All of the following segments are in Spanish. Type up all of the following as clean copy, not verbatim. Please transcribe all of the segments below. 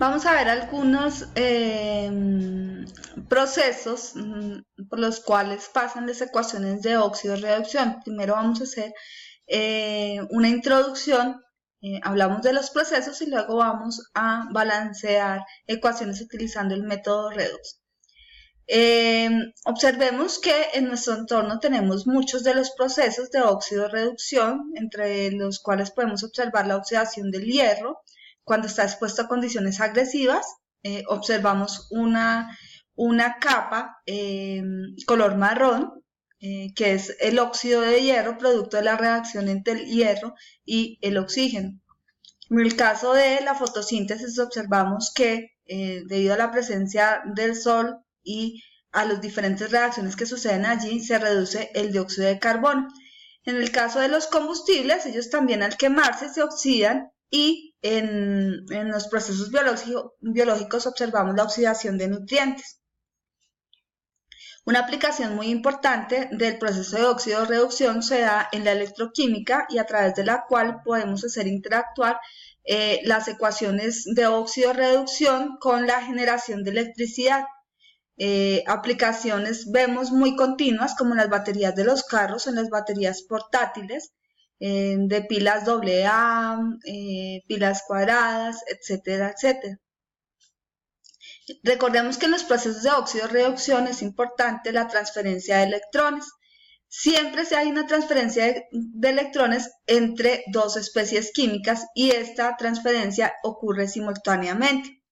Vamos a ver algunos procesos por los cuales pasan las ecuaciones de óxido-reducción. Primero vamos a hacer una introducción, hablamos de los procesos y luego vamos a balancear ecuaciones utilizando el método redox. Observemos que en nuestro entorno tenemos muchos de los procesos de óxido-reducción, entre los cuales podemos observar la oxidación del hierro. Cuando está expuesto a condiciones agresivas, observamos una capa color marrón, que es el óxido de hierro, producto de la reacción entre el hierro y el oxígeno. En el caso de la fotosíntesis, observamos que debido a la presencia del sol y a las diferentes reacciones que suceden allí, se reduce el dióxido de carbono. En el caso de los combustibles, ellos también al quemarse se oxidan y en los procesos biológicos observamos la oxidación de nutrientes. Una aplicación muy importante del proceso de óxido-reducción se da en la electroquímica y a través de la cual podemos hacer interactuar las ecuaciones de óxido-reducción con la generación de electricidad. Aplicaciones vemos muy continuas como en las baterías de los carros, en las baterías portátiles, de pilas AA, pilas cuadradas, etcétera, etcétera. Recordemos que en los procesos de óxido-reducción es importante la transferencia de electrones. Siempre hay una transferencia de electrones entre dos especies químicas y esta transferencia ocurre simultáneamente.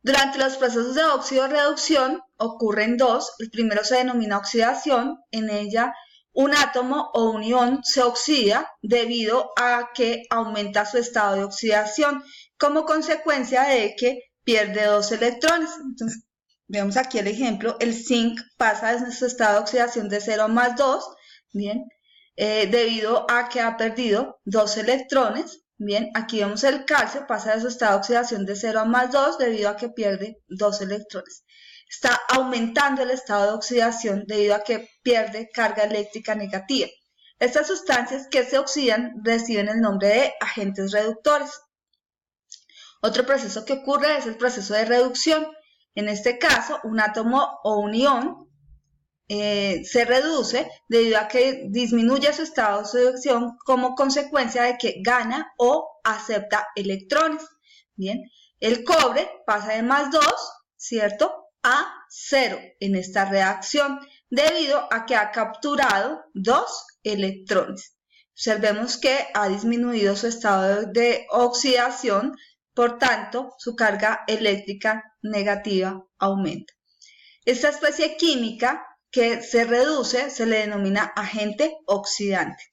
Durante los procesos de óxido-reducción ocurren dos. El primero se denomina oxidación. En ella un átomo o un ion se oxida debido a que aumenta su estado de oxidación como consecuencia de que pierde dos electrones. Entonces, vemos aquí el ejemplo, el zinc pasa de su estado de oxidación de 0 más 2, bien, debido a que ha perdido dos electrones. Bien, aquí vemos el calcio, pasa de su estado de oxidación de 0 a más 2 debido a que pierde dos electrones. Está aumentando el estado de oxidación debido a que pierde carga eléctrica negativa. Estas sustancias que se oxidan reciben el nombre de agentes reductores. Otro proceso que ocurre es el proceso de reducción. En este caso, un átomo o un ion se reduce debido a que disminuye su estado de oxidación como consecuencia de que gana o acepta electrones. Bien, el cobre pasa de más 2, ¿cierto?, a 0 en esta reacción debido a que ha capturado dos electrones. Observemos que ha disminuido su estado de oxidación, por tanto, su carga eléctrica negativa aumenta. Esta especie química que se reduce se le denomina agente oxidante.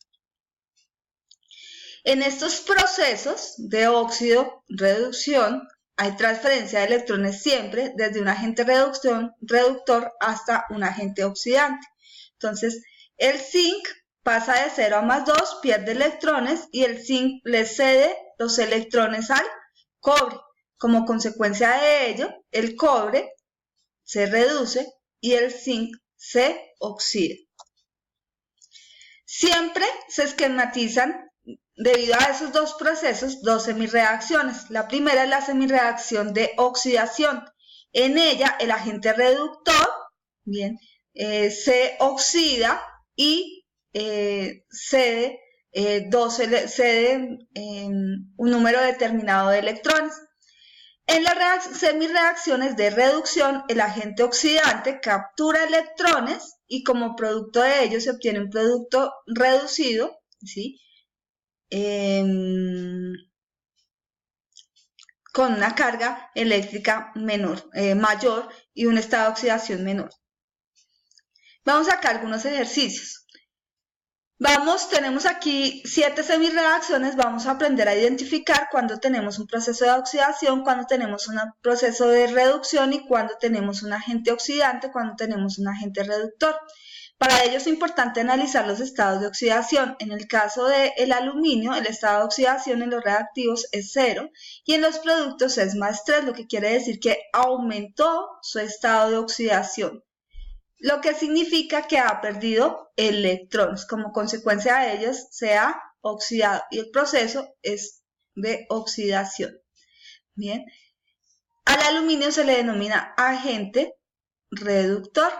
En estos procesos de óxido-reducción hay transferencia de electrones siempre desde un agente reductor hasta un agente oxidante. Entonces, el zinc pasa de 0 a más 2, pierde electrones y el zinc le cede los electrones al cobre. Como consecuencia de ello, el cobre se reduce y el zinc se oxida. Siempre se esquematizan, debido a esos dos procesos, dos semirreacciones. La primera es la semirreacción de oxidación. En ella, el agente reductor, bien, se oxida y cede un número determinado de electrones. En las semirreacciones de reducción, el agente oxidante captura electrones y como producto de ello se obtiene un producto reducido, ¿sí?, con una carga eléctrica mayor y un estado de oxidación menor. Vamos acá a algunos ejercicios. Tenemos aquí 7 semirreacciones, vamos a aprender a identificar cuando tenemos un proceso de oxidación, cuando tenemos un proceso de reducción y cuando tenemos un agente oxidante, cuando tenemos un agente reductor. Para ello es importante analizar los estados de oxidación. En el caso del aluminio, el estado de oxidación en los reactivos es 0 y en los productos es más 3, lo que quiere decir que aumentó su estado de oxidación, lo que significa que ha perdido electrones. Como consecuencia de ellos se ha oxidado y el proceso es de oxidación. Bien. Al aluminio se le denomina agente reductor.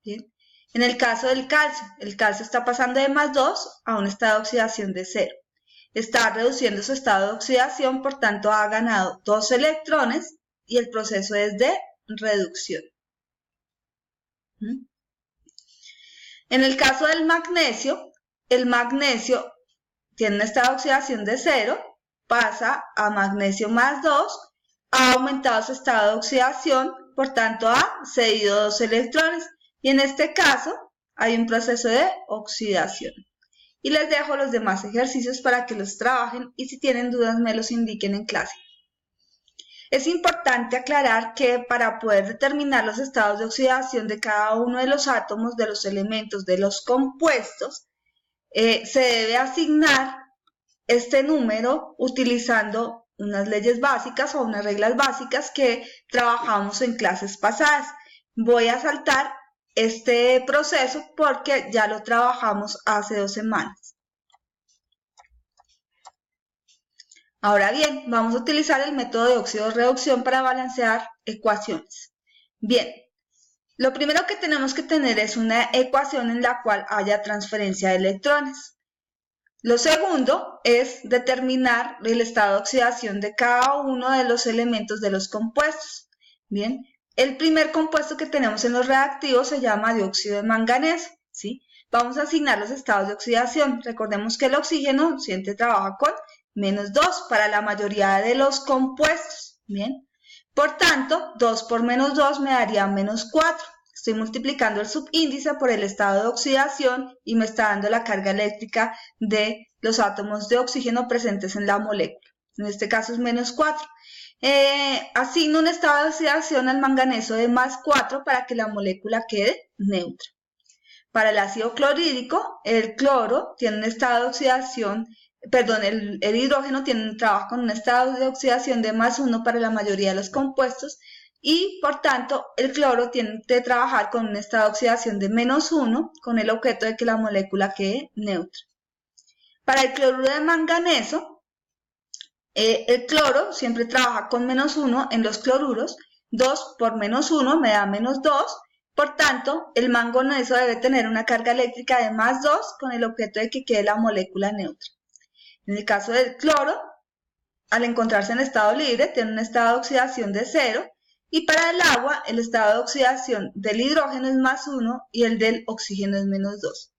Bien. En el caso del calcio, el calcio está pasando de +2 a un estado de oxidación de 0. Está reduciendo su estado de oxidación, por tanto ha ganado 2 electrones y el proceso es de reducción. En el caso del magnesio, el magnesio tiene un estado de oxidación de 0, pasa a magnesio +2, ha aumentado su estado de oxidación, por tanto ha cedido 2 electrones y en este caso hay un proceso de oxidación. Y les dejo los demás ejercicios para que los trabajen y si tienen dudas me los indiquen en clase. Es importante aclarar que para poder determinar los estados de oxidación de cada uno de los átomos, de los elementos, de los compuestos, se debe asignar este número utilizando unas leyes básicas o unas reglas básicas que trabajamos en clases pasadas. Voy a saltar este proceso porque ya lo trabajamos hace 2 semanas. Ahora bien, vamos a utilizar el método de óxido-reducción para balancear ecuaciones. Bien, lo primero que tenemos que tener es una ecuación en la cual haya transferencia de electrones. Lo segundo es determinar el estado de oxidación de cada uno de los elementos de los compuestos. Bien, el primer compuesto que tenemos en los reactivos se llama dióxido de manganeso, ¿sí? Vamos a asignar los estados de oxidación. Recordemos que el oxígeno siempre trabaja con -2 para la mayoría de los compuestos, ¿bien? Por tanto, 2 por -2 me daría -4. Estoy multiplicando el subíndice por el estado de oxidación y me está dando la carga eléctrica de los átomos de oxígeno presentes en la molécula. En este caso es -4. Asigno un estado de oxidación al manganeso de +4 para que la molécula quede neutra. Para el ácido clorhídrico, el cloro tiene un estado de oxidación, el hidrógeno trabaja con un estado de oxidación de +1 para la mayoría de los compuestos y, por tanto, el cloro tiene que trabajar con un estado de oxidación de -1 con el objeto de que la molécula quede neutra. Para el cloruro de manganeso, el cloro siempre trabaja con -1 en los cloruros, 2 por -1 me da -2, por tanto, el manganeso debe tener una carga eléctrica de +2 con el objeto de que quede la molécula neutra. En el caso del cloro, al encontrarse en estado libre, tiene un estado de oxidación de 0, y para el agua, el estado de oxidación del hidrógeno es +1 y el del oxígeno es -2.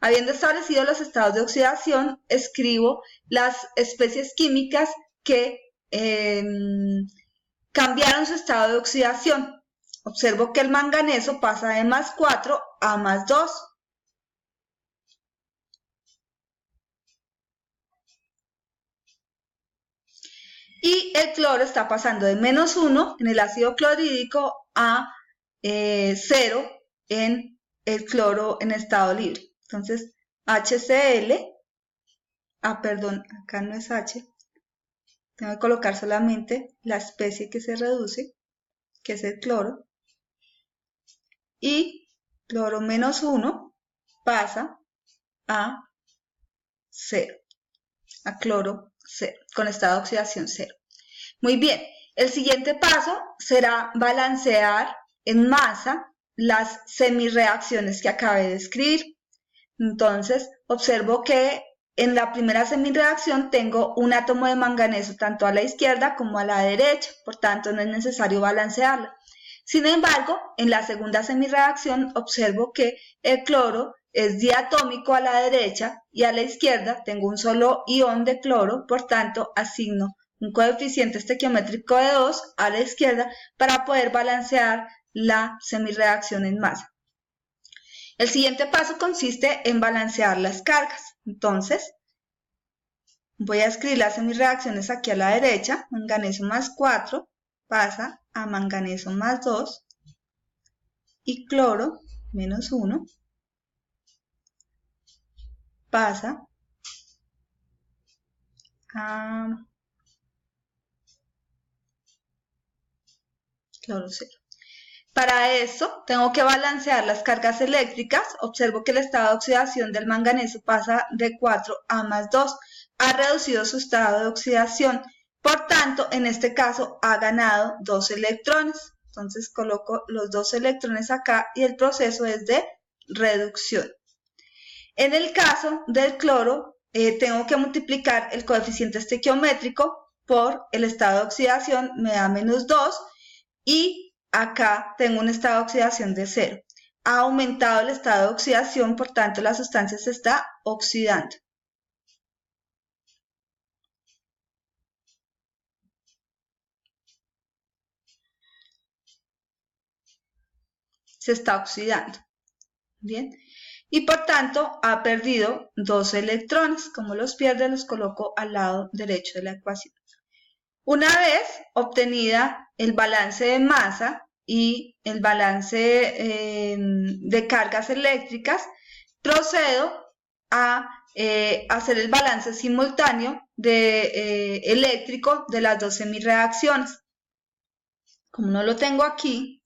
Habiendo establecido los estados de oxidación, escribo las especies químicas que cambiaron su estado de oxidación. Observo que el manganeso pasa de +4 a +2. Y el cloro está pasando de -1 en el ácido clorhídrico a 0 en el cloro en estado libre. Entonces, HCl, perdón, acá no es H, tengo que colocar solamente la especie que se reduce, que es el cloro, y cloro -1 pasa a 0, a cloro 0, con estado de oxidación 0. Muy bien, el siguiente paso será balancear en masa las semirreacciones que acabé de escribir. Entonces, observo que en la primera semirreacción tengo un átomo de manganeso tanto a la izquierda como a la derecha, por tanto no es necesario balancearla. Sin embargo, en la segunda semirreacción observo que el cloro es diatómico a la derecha y a la izquierda tengo un solo ion de cloro, por tanto asigno un coeficiente estequiométrico de 2 a la izquierda para poder balancear la semirreacción en masa. El siguiente paso consiste en balancear las cargas. Entonces, voy a escribir las semirreacciones aquí a la derecha. Manganeso +4 pasa a manganeso +2 y cloro -1 pasa a cloro 0. Para esto, tengo que balancear las cargas eléctricas. Observo que el estado de oxidación del manganeso pasa de 4 a +2. Ha reducido su estado de oxidación. Por tanto, en este caso ha ganado 2 electrones. Entonces coloco los 2 electrones acá y el proceso es de reducción. En el caso del cloro, tengo que multiplicar el coeficiente estequiométrico por el estado de oxidación, me da -2, y acá tengo un estado de oxidación de 0. Ha aumentado el estado de oxidación, por tanto la sustancia se está oxidando. Se está oxidando. Bien. Y por tanto ha perdido 2 electrones. Como los pierde, los coloco al lado derecho de la ecuación. Una vez obtenida el balance de masa y el balance de cargas eléctricas, procedo a hacer el balance simultáneo eléctrico de las dos semireacciones. Como no lo tengo aquí,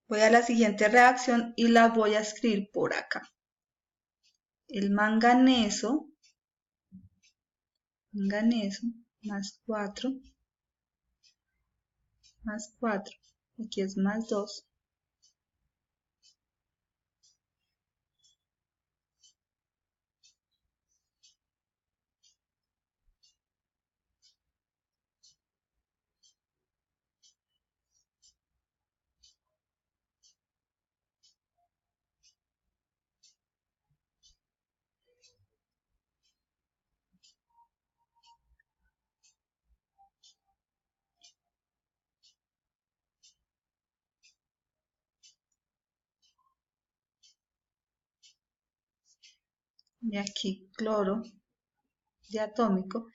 voy a la siguiente reacción y la voy a escribir por acá. El manganeso más 4, aquí es más 2. Y aquí cloro diatómico.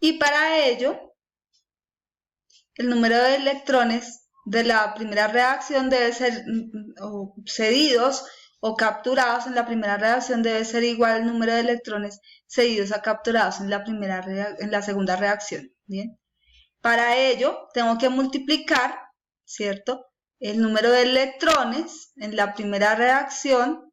Y para ello, el número de electrones de la primera reacción debe ser cedidos o capturados en la primera reacción debe ser igual al número de electrones cedidos a capturados en la segunda reacción. Bien. Para ello, tengo que multiplicar, ¿cierto?, el número de electrones en la primera reacción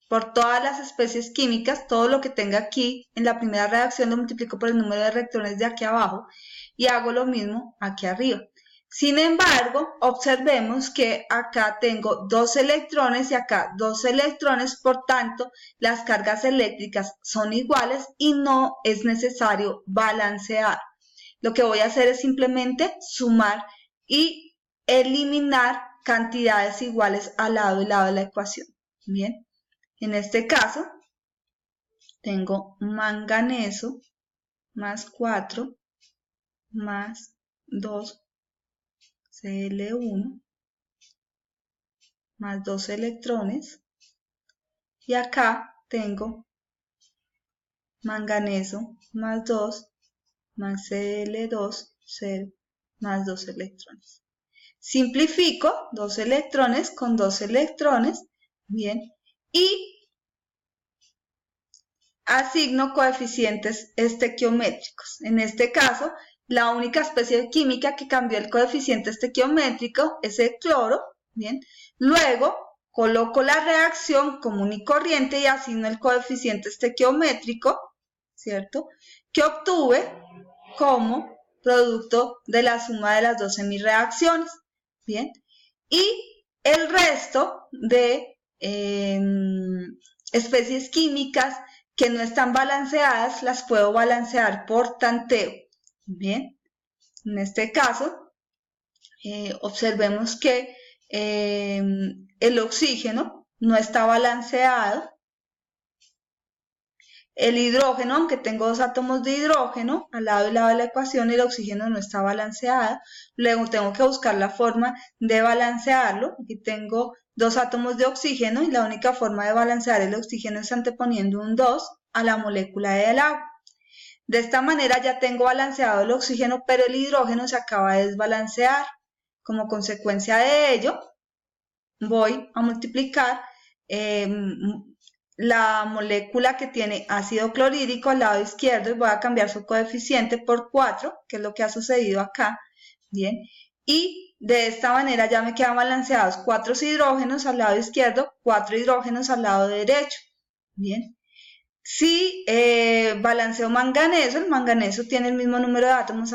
por todas las especies químicas, todo lo que tenga aquí en la primera reacción lo multiplico por el número de electrones de aquí abajo y hago lo mismo aquí arriba. Sin embargo, observemos que acá tengo 2 electrones y acá 2 electrones, por tanto, las cargas eléctricas son iguales y no es necesario balancear. Lo que voy a hacer es simplemente sumar y eliminar cantidades iguales al lado y lado de la ecuación. Bien. En este caso, tengo manganeso más 4 más 2 Cl1 más 2 electrones. Y acá tengo manganeso más 2 más Cl2, 0 más 2 electrones. Simplifico 2 electrones con 2 electrones. Bien. Y asigno coeficientes estequiométricos. En este caso, la única especie química que cambió el coeficiente estequiométrico es el cloro. Bien. Luego, coloco la reacción común y corriente y asigno el coeficiente estequiométrico, ¿cierto?, que obtuve como producto de la suma de las dos semireacciones. Bien. Y el resto de especies químicas que no están balanceadas, las puedo balancear por tanteo. Bien, en este caso, observemos que el oxígeno no está balanceado. El hidrógeno, aunque tengo 2 átomos de hidrógeno al lado y lado de la ecuación, el oxígeno no está balanceado. Luego tengo que buscar la forma de balancearlo. Aquí tengo 2 átomos de oxígeno y la única forma de balancear el oxígeno es anteponiendo un 2 a la molécula del agua. De esta manera ya tengo balanceado el oxígeno, pero el hidrógeno se acaba de desbalancear. Como consecuencia de ello, voy a multiplicar la molécula que tiene ácido clorhídrico al lado izquierdo y voy a cambiar su coeficiente por 4, que es lo que ha sucedido acá. Bien. Y de esta manera ya me quedan balanceados 4 hidrógenos al lado izquierdo, 4 hidrógenos al lado derecho. Bien. Si balanceo manganeso, el manganeso tiene el mismo número de átomos